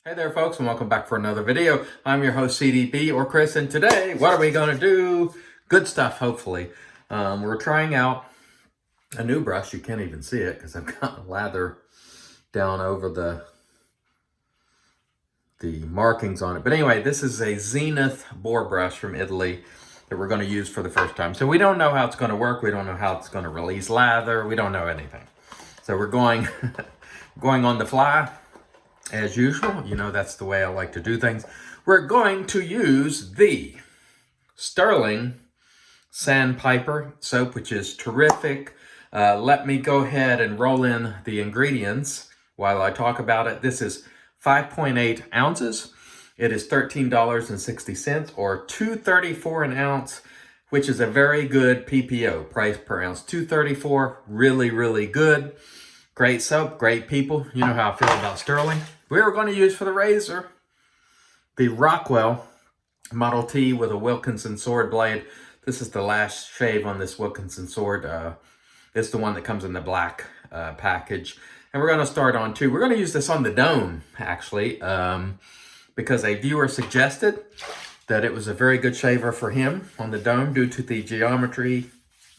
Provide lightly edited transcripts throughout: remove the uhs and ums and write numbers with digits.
Hey there folks, and welcome back for another video. I'm your host CDB or Chris, and today what are we going to do? Good stuff, hopefully. We're trying out a new brush. You can't even see it because I've got lather down over the markings on it. But anyway, this is a Zenith Boar brush from Italy that we're going to use for the first time. So we don't know how it's going to work. We don't know how it's going to release lather. We don't know anything. So we're going on the fly. As usual, you know, that's the way I like to do things. We're going to use the Stirling Sandpiper soap, which is terrific. Let me go ahead and roll in the ingredients while I talk about it. This is 5.8 ounces. It is $13.60 or $2.34 an ounce, which is a very good PPO, price per ounce. $2.34, really, really good. Great soap, great people. You know how I feel about Stirling. We're going to use for the razor the Rockwell Model T with a Wilkinson sword blade. This is the last shave on this Wilkinson sword. It's the one that comes in the black package. And we're going to start on two. We're going to use this on the dome, actually, because a viewer suggested that it was a very good shaver for him on the dome due to the geometry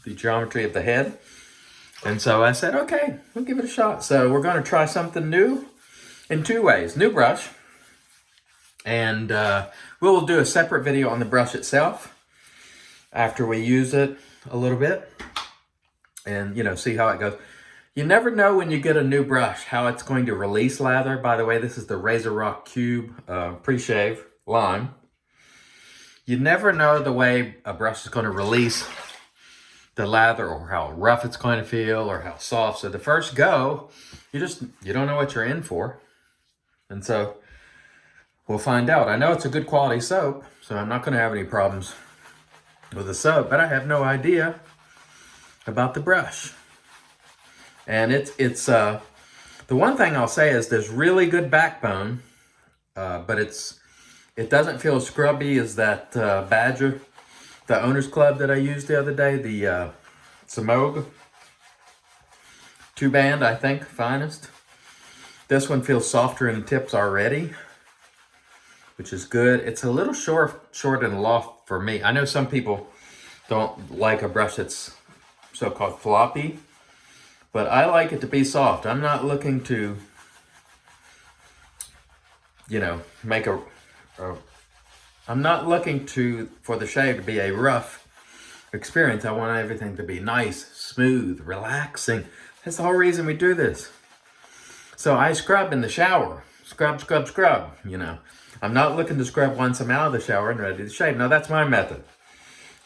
of the head. And so I said, okay, we'll give it a shot. So we're going to try something new in two ways. New brush. And we'll do a separate video on the brush itself after we use it a little bit. And, you know, see how it goes. You never know when you get a new brush how it's going to release lather. By the way, this is the Razor Rock Cube pre-shave lime. You never know the way a brush is going to release the lather, or how rough it's going to feel, or how soft. So the first go, you don't know what you're in for. And so we'll find out. I know it's a good quality soap, so I'm not going to have any problems with the soap, but I have no idea about the brush. And it's the one thing I'll say is there's really good backbone, but it doesn't feel as scrubby as that Badger, the Owner's Club that I used the other day, the Samog 2-band, I think, finest. This one feels softer in the tips already, which is good. It's a little short and loft for me. I know some people don't like a brush that's so-called floppy, but I like it to be soft. I'm not looking to, you know, I'm not looking for the shave to be a rough experience. I want everything to be nice, smooth, relaxing. That's the whole reason we do this. So I scrub in the shower. Scrub, scrub, scrub, you know. I'm not looking to scrub once I'm out of the shower and ready to shave. Now, that's my method.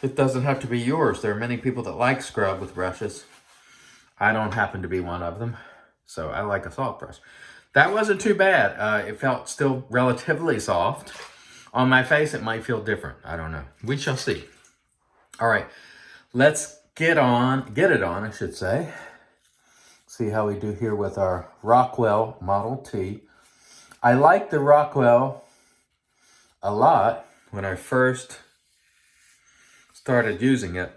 It doesn't have to be yours. There are many people that like scrub with brushes. I don't happen to be one of them. So I like a soft brush. That wasn't too bad. It felt still relatively soft. On my face, it might feel different. I don't know. We shall see. All right, let's get it on, I should say. See how we do here with our Rockwell Model T. I like the Rockwell a lot when I first started using it.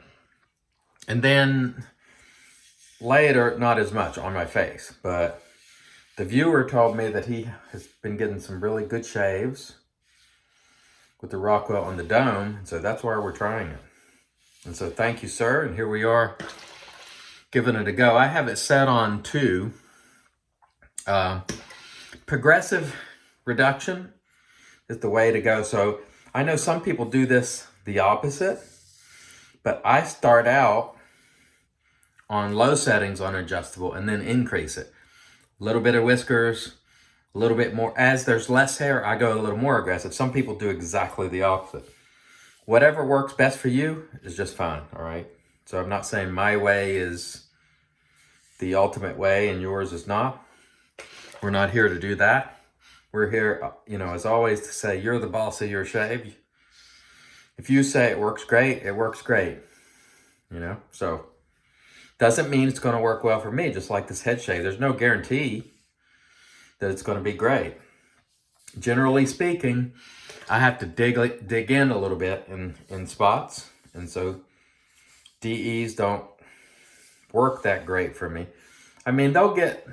And then later, not as much on my face. But the viewer told me that he has been getting some really good shaves with the Rockwell on the dome. So that's why we're trying it. And so thank you, sir. And here we are giving it a go. I have it set on 2. Progressive reduction is the way to go. So I know some people do this the opposite, but I start out on low settings on adjustable and then increase it. A little bit of whiskers, a little bit more. As there's less hair, I go a little more aggressive. Some people do exactly the opposite. Whatever works best for you is just fine, all right? So I'm not saying my way is the ultimate way and yours is not. We're not here to do that. We're here, you know, as always, to say you're the boss of your shave. If you say it works great, it works great, you know? So doesn't mean it's going to work well for me, just like this head shave. There's no guarantee that it's going to be great. Generally speaking, I have to dig in a little bit in spots. And so DEs don't work that great for me. I mean, they'll get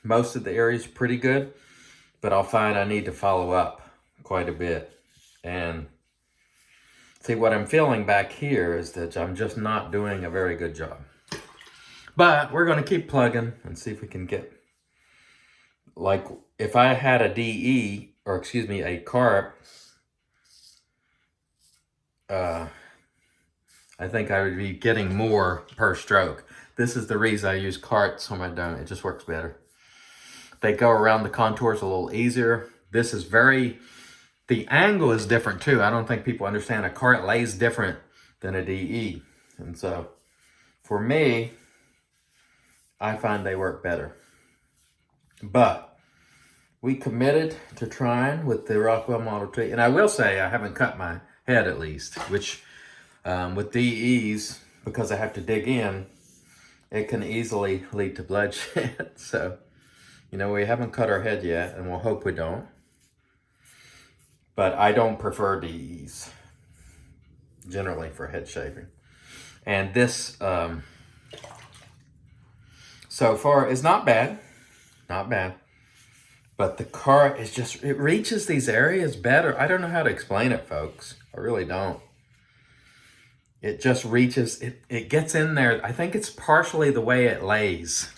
most of the areas pretty good, but I'll find I need to follow up quite a bit. And see, what I'm feeling back here is that I'm just not doing a very good job. But we're going to keep plugging and see if we can get, like, if I had a DE, or excuse me, a carp, I think I would be getting more per stroke. This is the reason I use carts when I don't. It just works better. They go around the contours a little easier. This is the angle is different too. I don't think people understand a cart lays different than a DE. And so for me, I find they work better. But we committed to trying with the Rockwell Model T. And I will say I haven't cut my head at least, which with DEs, because I have to dig in, it can easily lead to bloodshed. So, you know, we haven't cut our head yet, and we'll hope we don't. But I don't prefer DEs generally for head shaving. And this, so far, is not bad. Not bad. But the cart is just, it reaches these areas better. I don't know how to explain it, folks. I really don't. It just reaches, it gets in there. I think it's partially the way it lays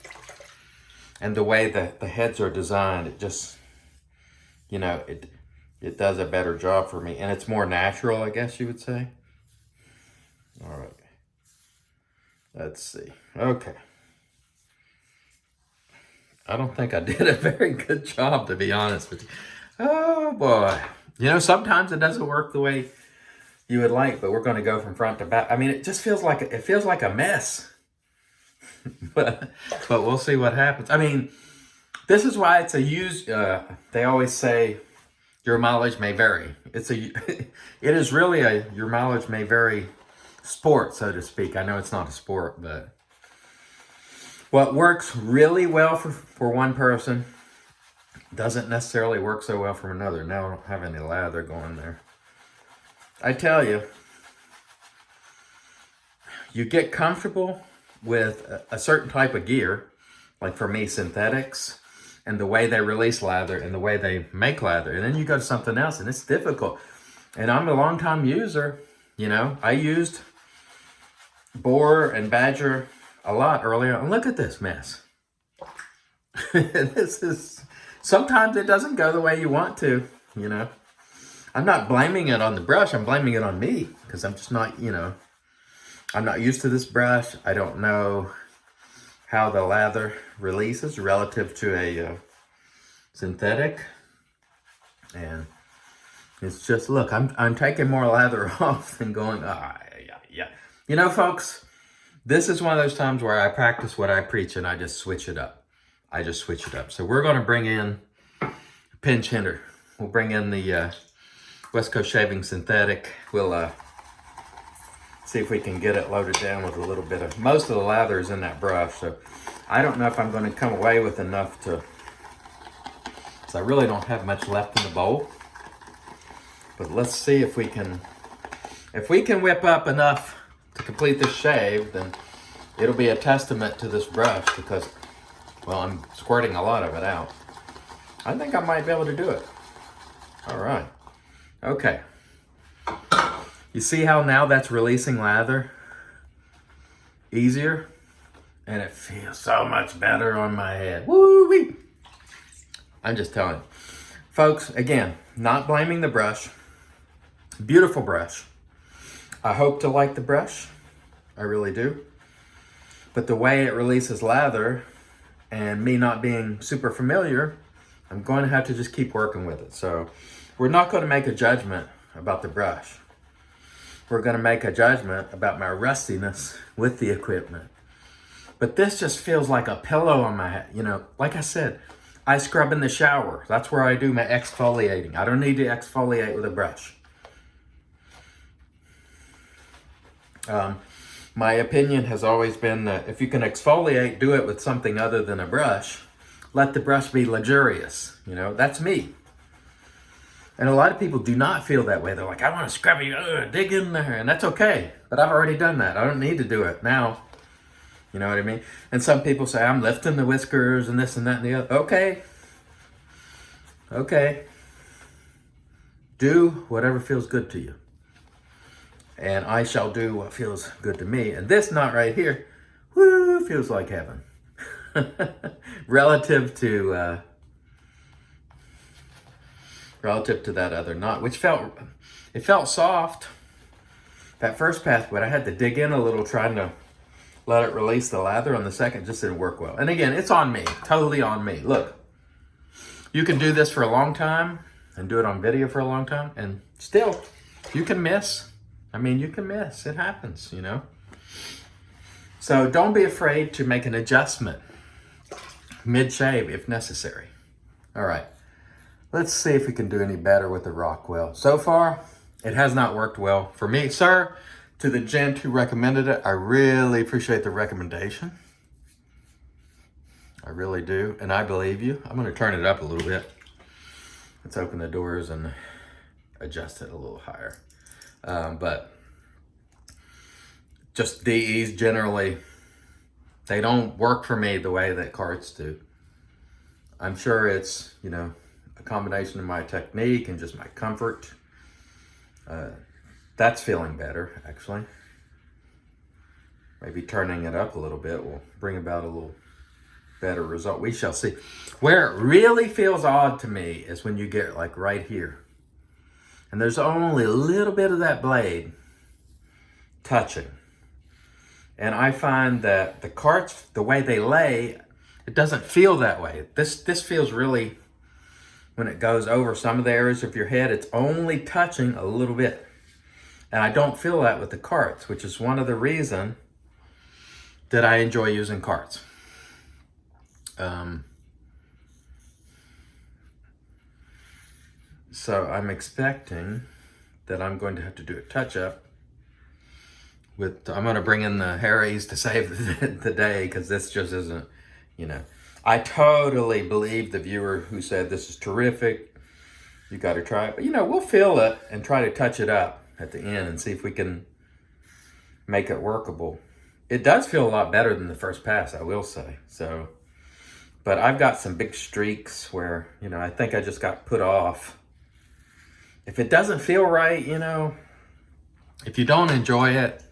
and the way that the heads are designed. It just, you know, it does a better job for me. And it's more natural, I guess you would say. All right. Let's see. Okay. I don't think I did a very good job, to be honest with you. Oh, boy. You know, sometimes it doesn't work the way you would like, but we're going to go from front to back. I mean, it just feels like a mess. but we'll see what happens. I mean, this is why it's a used, they always say your mileage may vary. It is really your mileage may vary sport, so to speak. I know it's not a sport, but what works really well for one person doesn't necessarily work so well for another. Now I don't have any lather going there. I tell you, you get comfortable with a certain type of gear, like for me, synthetics, and the way they release lather and the way they make lather. And then you go to something else and it's difficult. And I'm a long-time user, you know. I used Boar and Badger a lot earlier. And look at this mess. Sometimes it doesn't go the way you want to, you know. I'm not blaming it on the brush. I'm blaming it on me because I'm just not, you know, I'm not used to this brush. I don't know how the lather releases relative to a synthetic. And it's just, look, I'm taking more lather off and going, yeah. You know, folks, this is one of those times where I practice what I preach and I just switch it up. So we're going to bring in a pinch hitter. We'll bring in the West Coast Shaving Synthetic. We'll see if we can get it loaded down with a little bit of, most of the lather is in that brush. So I don't know if I'm going to come away with enough to, because I really don't have much left in the bowl. But let's see if we can whip up enough to complete this shave, then it'll be a testament to this brush because, well, I'm squirting a lot of it out. I think I might be able to do it. All right. Okay. You see how now that's releasing lather easier? And it feels so much better on my head. Woo-wee! I'm just telling you. Folks, again, not blaming the brush. Beautiful brush. I hope to like the brush. I really do. But the way it releases lather and me not being super familiar, I'm going to have to just keep working with it. So we're not going to make a judgment about the brush. We're going to make a judgment about my rustiness with the equipment. But this just feels like a pillow on my head. You know, like I said, I scrub in the shower. That's where I do my exfoliating. I don't need to exfoliate with a brush. My opinion has always been that if you can exfoliate, do it with something other than a brush. Let the brush be luxurious. You know, that's me. And a lot of people do not feel that way. They're like, I want to scrub you, dig in there. And that's okay. But I've already done that. I don't need to do it now. You know what I mean? And some people say, I'm lifting the whiskers and this and that and the other. Okay. Okay. Do whatever feels good to you. And I shall do what feels good to me. And this knot right here, whoo, feels like heaven. Relative to that other knot, which felt soft that first pass, but I had to dig in a little trying to let it release the lather. On the second, just didn't work well. And again, it's on me, totally on me. Look, you can do this for a long time and do it on video for a long time, and still, you can miss. I mean, you can miss. It happens, you know? So don't be afraid to make an adjustment mid-shave if necessary. All right, let's see if we can do any better with the Rockwell. So far, it has not worked well for me. Sir, to the gent who recommended it, I really appreciate the recommendation. I really do, and I believe you. I'm gonna turn it up a little bit. Let's open the doors and adjust it a little higher. But just DEs generally, they don't work for me the way that carts do. I'm sure it's, you know, a combination of my technique and just my comfort. That's feeling better, actually. Maybe turning it up a little bit will bring about a little better result. We shall see. Where it really feels odd to me is when you get like right here. And there's only a little bit of that blade touching. And I find that the carts, the way they lay, it doesn't feel that way. This feels really, when it goes over some of the areas of your head, it's only touching a little bit. And I don't feel that with the carts, which is one of the reasons that I enjoy using carts. So I'm expecting that I'm going to have to do a touch-up. I'm going to bring in the Harrys to save the day, because this just isn't, you know. I totally believe the viewer who said this is terrific. You got to try it. But, you know, we'll feel it and try to touch it up at the end and see if we can make it workable. It does feel a lot better than the first pass, I will say. So, but I've got some big streaks where, you know, I think I just got put off. If it doesn't feel right, you know, if you don't enjoy it,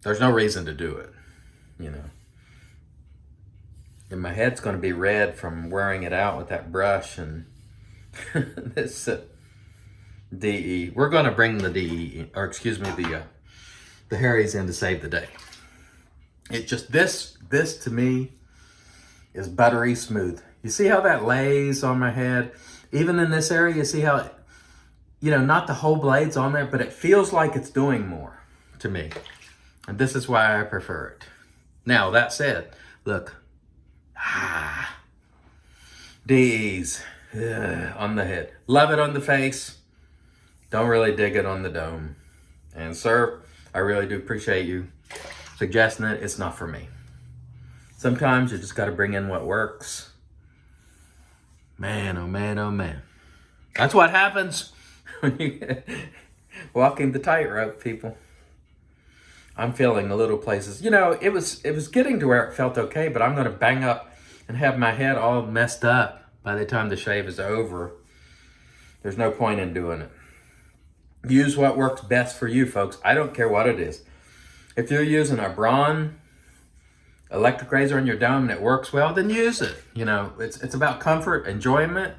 there's no reason to do it, you know. And my head's going to be red from wearing it out with that brush and this DE. We're going to bring the DE, or excuse me, the Harrys in to save the day. It just, this to me is buttery smooth. You see how that lays on my head? Even in this area, you see how it, you know, not the whole blade's on there, but it feels like it's doing more to me. And this is why I prefer it. Now, that said, look. DEs on the head. Love it on the face. Don't really dig it on the dome. And sir, I really do appreciate you suggesting it. It's not for me. Sometimes you just got to bring in what works. Man, oh man, oh man. That's what happens when you walking the tightrope, people. I'm feeling the little places. You know, it was getting to where it felt okay, but I'm going to bang up and have my head all messed up by the time the shave is over. There's no point in doing it. Use what works best for you, folks. I don't care what it is. If you're using a Braun electric razor in your dome and it works well, then use it. You know, it's about comfort, enjoyment.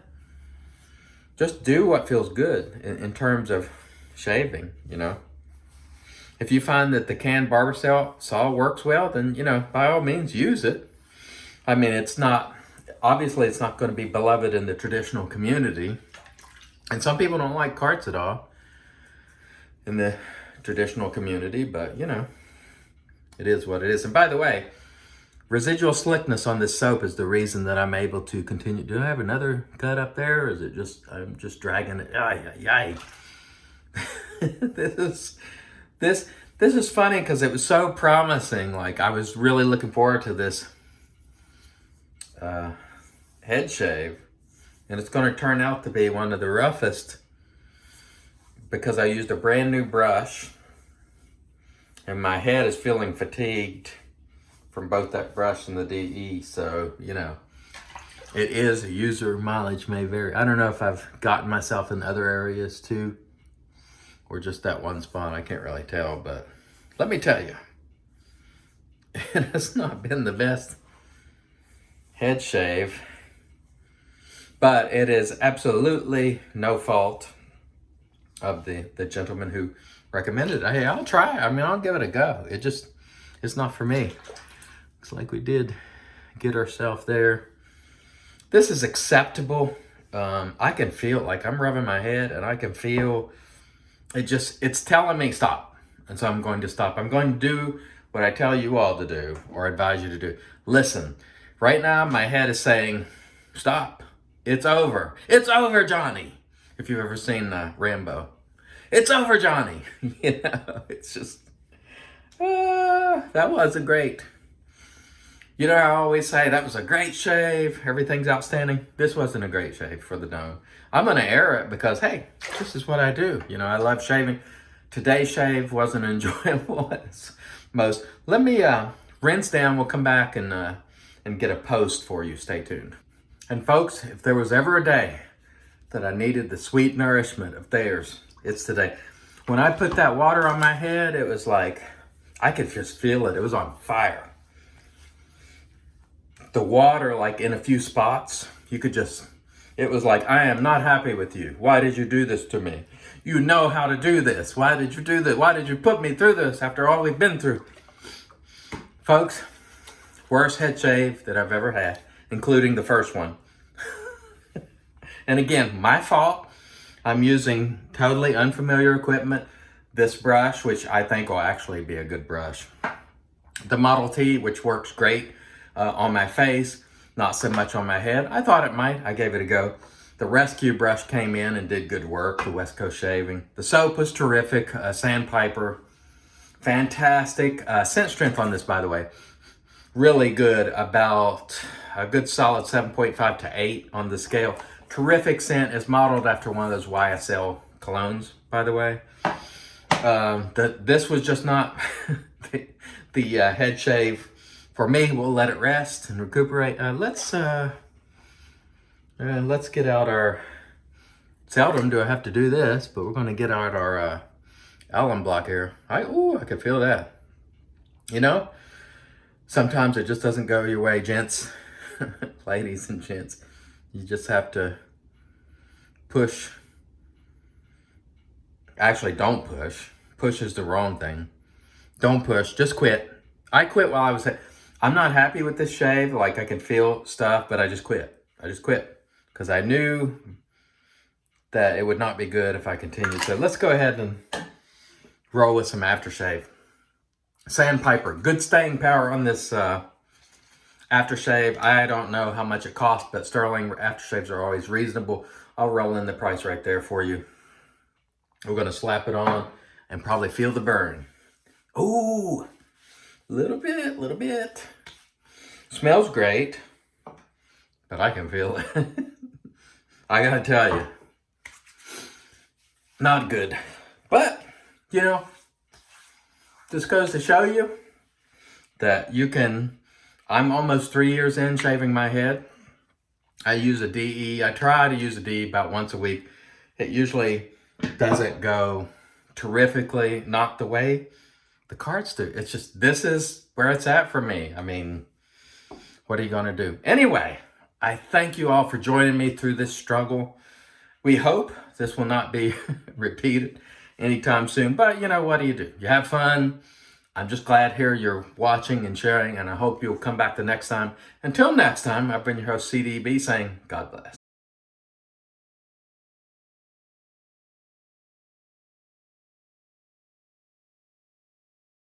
Just do what feels good in terms of shaving, you know. If you find that the canned barber saw works well, then, you know, by all means, use it. I mean, obviously it's not going to be beloved in the traditional community. And some people don't like carts at all in the traditional community, but, you know, it is what it is. And by the way, residual slickness on this soap is the reason that I'm able to continue. Do I have another cut up there, or is it just, I'm just dragging it? Ay. This is funny because it was so promising. Like, I was really looking forward to this head shave, and it's going to turn out to be one of the roughest because I used a brand new brush, and my head is feeling fatigued from both that brush and the DE. So, you know, It is, user mileage may vary. I don't know if I've gotten myself in other areas too, or just that one spot. I can't really tell, but let me tell you, it has not been the best head shave, but it is absolutely no fault of the gentleman who recommended it. Hey, I'll try it. I mean, I'll give it a go. It's not for me. Looks like we did get ourselves there. This is acceptable. I can feel it, like I'm rubbing my head and I can feel it's telling me stop. And so I'm going to stop. I'm going to do what I tell you all to do or advise you to do. Listen, right now my head is saying, stop. It's over. It's over, Johnny. If you've ever seen Rambo. It's over, Johnny. You know, it's just, that wasn't great. You know, I always say that was a great shave. Everything's outstanding. This wasn't a great shave for the dome. I'm going to air it because, hey, this is what I do. You know, I love shaving. Today's shave wasn't enjoyable as most. Let me rinse down. We'll come back and get a post for you. Stay tuned. And folks, if there was ever a day that I needed the sweet nourishment of theirs, it's today. When I put that water on my head, it was like, I could just feel it. It was on fire. The water, like in a few spots, you could just, it was like, I am not happy with you. Why did you do this to me? You know how to do this. Why did you do this? Why did you put me through this after all we've been through? Folks, worst head shave that I've ever had, including the first one. And again, my fault. I'm using totally unfamiliar equipment. This brush, which I think will actually be a good brush. The Model T, which works great on my face, not so much on my head. I thought it might. I gave it a go. The Rescue brush came in and did good work, the West Coast Shaving. The soap was terrific. Sandpiper, fantastic. Scent strength on this, by the way, really good. About a good solid 7.5 to 8 on the scale. Terrific scent. Is modeled after one of those YSL colognes, by the way. This was just not the head shave for me. We'll let it rest and recuperate. Let's get out our, seldom do I have to do this, but we're going to get out our alum block here. I can feel that. You know, sometimes it just doesn't go your way, gents, ladies and gents. You just have to push. Actually, don't push. Push is the wrong thing. Don't push. Just quit. I quit while I was, I'm not happy with this shave. Like, I can feel stuff, but I just quit. I just quit because I knew that it would not be good if I continued. So let's go ahead and roll with some aftershave. Sandpiper, good staying power on this aftershave. I don't know how much it costs, but Stirling aftershaves are always reasonable. I'll roll in the price right there for you. We're going to slap it on and probably feel the burn. Ooh, little bit. Smells great, but I can feel it. I got to tell you, not good. But, you know, this goes to show you that you can, I'm almost 3 years in shaving my head. I use a DE. I try to use a DE about once a week. It usually doesn't go terrifically, not the way the cards do. It's just, this is where it's at for me. I mean, what are you going to do? Anyway, I thank you all for joining me through this struggle. We hope this will not be repeated anytime soon. But you know, what do? You have fun. I'm just glad here you're watching and sharing, and I hope you'll come back the next time. Until next time, I've been your host, CDB, saying God bless.